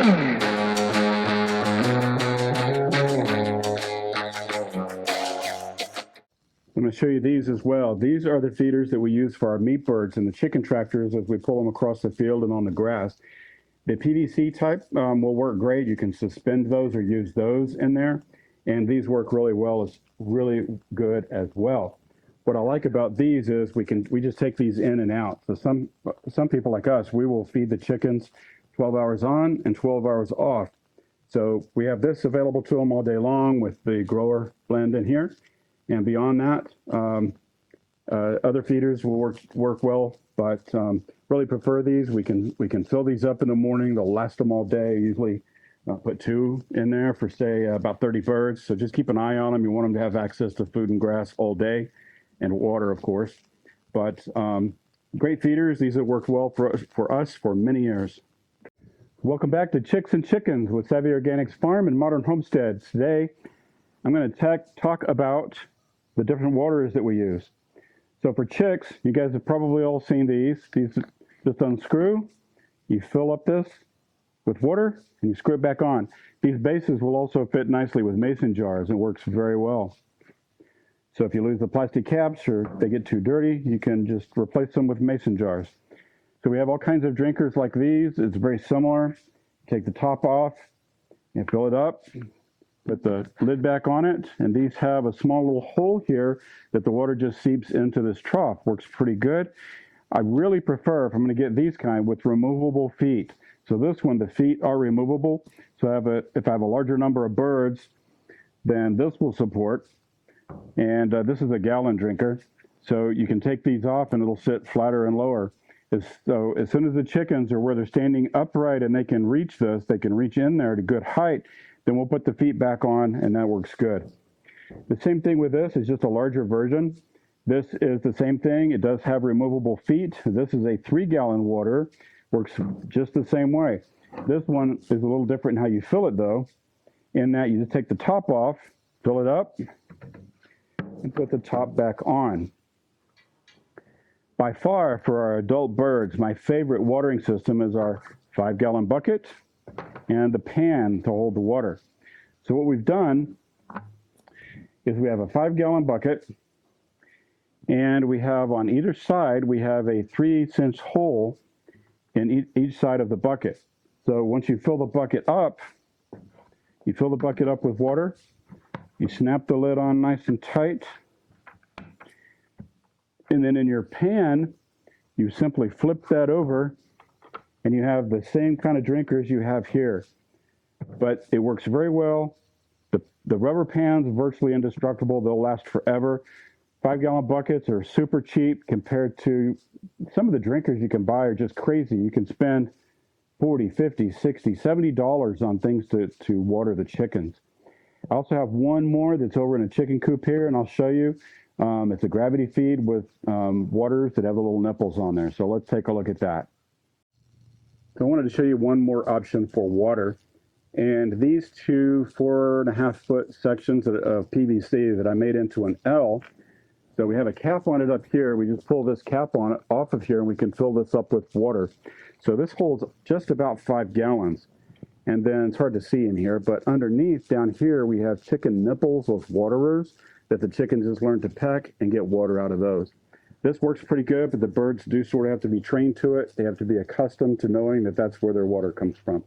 I'm going to show you these as well. These are the feeders that we use for our meat birds and the chicken tractors as we pull them across the field and on the grass. The PVC type will work great. You can suspend those or use those in there. And these work really well. It's really good as well. What I like about these is we just take these in and out. So some people like us, we will feed the chickens 12 hours on and 12 hours off. So we have this available to them all day long with the grower blend in here. And beyond that, other feeders will work well, but really prefer these. We can fill these up in the morning. They'll last them all day. Usually put 2 in there for, say, about 30 birds. So just keep an eye on them. You want them to have access to food and grass all day, and water, of course. But great feeders. These have worked well for us for many years. Welcome back to Chicks and Chickens with Savvy Organics Farm and Modern Homesteads. Today, I'm going to talk about the different waters that we use. So for chicks, you guys have probably all seen these. These just unscrew, you fill up this with water, and you screw it back on. These bases will also fit nicely with mason jars. It works very well. So if you lose the plastic caps or they get too dirty, you can just replace them with mason jars. So we have all kinds of drinkers like these. It's very similar. Take the top off and fill it up. Put the lid back on it, and these have a small little hole here that the water just seeps into this trough. Works pretty good. I really prefer, if I'm going to get these kind, with removable feet. So this one, the feet are removable. So if I have a larger number of birds, then this will support. And this is a gallon drinker. So you can take these off and it'll sit flatter and lower. So as soon as the chickens are where they're standing upright and they can reach this, they can reach in there to good height, then we'll put the feet back on, and that works good. The same thing with this is just a larger version. This is the same thing. It does have removable feet. This is a 3-gallon water. Works just the same way. This one is a little different in how you fill it, though, in that you just take the top off, fill it up, and put the top back on. By far, for our adult birds, my favorite watering system is our 5-gallon bucket and the pan to hold the water. So what we've done is we have a 5-gallon bucket, and we have on either side, we have a 3/8-inch hole in each side of the bucket. So once you fill the bucket up, you fill the bucket up with water, you snap the lid on nice and tight, and then in your pan, you simply flip that over, and you have the same kind of drinkers you have here. But it works very well. The rubber pans are virtually indestructible. They'll last forever. 5-gallon buckets are super cheap compared to some of the drinkers you can buy are just crazy. You can spend $40, $50, $60, $70 on things to water the chickens. I also have one more that's over in a chicken coop here, and I'll show you. It's a gravity feed with waters that have the little nipples on there. So let's take a look at that. So I wanted to show you one more option for water. And these 2 4.5-foot sections of PVC that I made into an L. So we have a cap on it up here. We just pull this cap on it off of here, and we can fill this up with water. So this holds just about 5 gallons. And then it's hard to see in here, but underneath down here, we have chicken nipples with waterers that the chickens just learn to peck and get water out of those. This works pretty good, but the birds do sort of have to be trained to it. They have to be accustomed to knowing that that's where their water comes from.